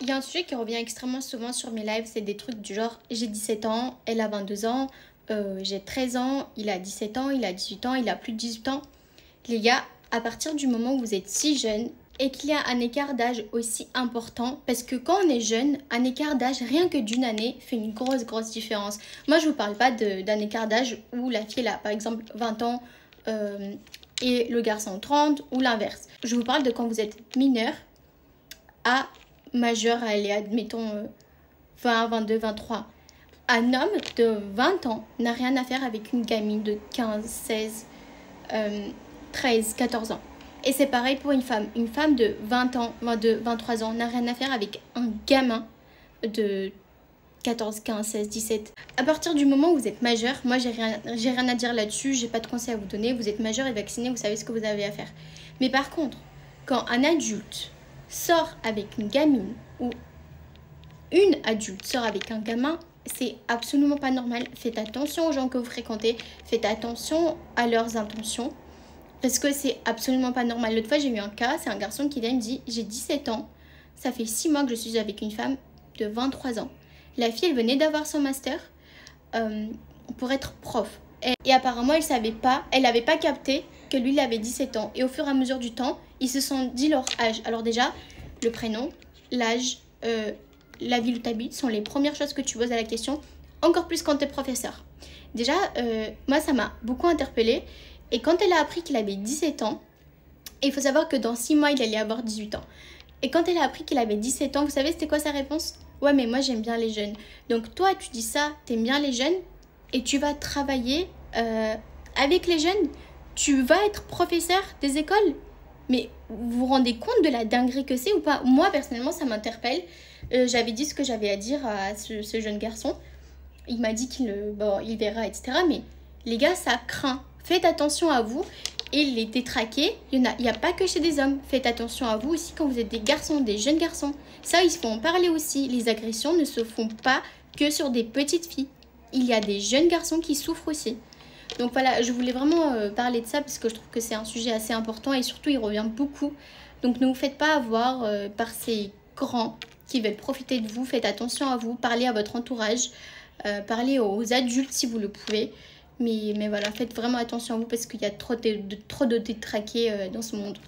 Il y a un sujet qui revient extrêmement souvent sur mes lives, c'est des trucs du genre j'ai 17 ans, elle a 22 ans, j'ai 13 ans, il a 17 ans, il a 18 ans, il a plus de 18 ans. Les gars, à partir du moment où vous êtes si jeune et qu'il y a un écart d'âge aussi important, parce que quand on est jeune, un écart d'âge rien que d'une année fait une grosse différence. Moi, je vous parle pas d'un écart d'âge où la fille elle a par exemple 20 ans et le garçon 30 ou l'inverse. Je vous parle de quand vous êtes mineur à majeur, allez, admettons 20, 22, 23. Un homme de 20 ans n'a rien à faire avec une gamine de 15, 16, 13, 14 ans. Et c'est pareil pour une femme. Une femme de 20 ans, 22, 23 ans n'a rien à faire avec un gamin de 14, 15, 16, 17. À partir du moment où vous êtes majeur, moi j'ai rien à dire là-dessus, j'ai pas de conseils à vous donner. Vous êtes majeur et vacciné, vous savez ce que vous avez à faire. Mais par contre, quand un adulte sort avec une gamine ou une adulte sort avec un gamin, c'est absolument pas normal. Faites attention aux gens que vous fréquentez, faites attention à leurs intentions, parce que c'est absolument pas normal. L'autre fois, j'ai eu un cas, c'est un garçon qui vient me dit j'ai 17 ans, ça fait 6 mois que je suis avec une femme de 23 ans. La fille, elle venait d'avoir son master pour être prof. Et apparemment, elle n'avait pas capté que lui, il avait 17 ans. Et au fur et à mesure du temps, ils se sont dit leur âge. Alors déjà, le prénom, l'âge, la ville où tu habites sont les premières choses que tu poses à la question, encore plus quand tu es professeur. Déjà, moi, ça m'a beaucoup interpellée. Et quand elle a appris qu'il avait 17 ans, il faut savoir que dans 6 mois, il allait avoir 18 ans. Et quand elle a appris qu'il avait 17 ans, vous savez, c'était quoi sa réponse? Ouais, mais moi, j'aime bien les jeunes. Donc toi, tu dis ça, t'aimes bien les jeunes et tu vas travailler avec les jeunes. Tu vas être professeur des écoles. Mais vous vous rendez compte de la dinguerie que c'est ou pas? Moi, personnellement, ça m'interpelle. J'avais dit ce que j'avais à dire à ce jeune garçon. Il m'a dit qu'il verra, etc. Mais les gars, ça craint. Faites attention à vous. Et les détraqués, il n'y a pas que chez des hommes. Faites attention à vous aussi quand vous êtes des garçons, des jeunes garçons. Ça, ils se font en parler aussi. Les agressions ne se font pas que sur des petites filles. Il y a des jeunes garçons qui souffrent aussi. Donc voilà, je voulais vraiment parler de ça parce que je trouve que c'est un sujet assez important et surtout il revient beaucoup. Donc ne vous faites pas avoir par ces grands qui veulent profiter de vous. Faites attention à vous, parlez à votre entourage, parlez aux adultes si vous le pouvez. Mais voilà, faites vraiment attention à vous parce qu'il y a trop de détraqués dans ce monde.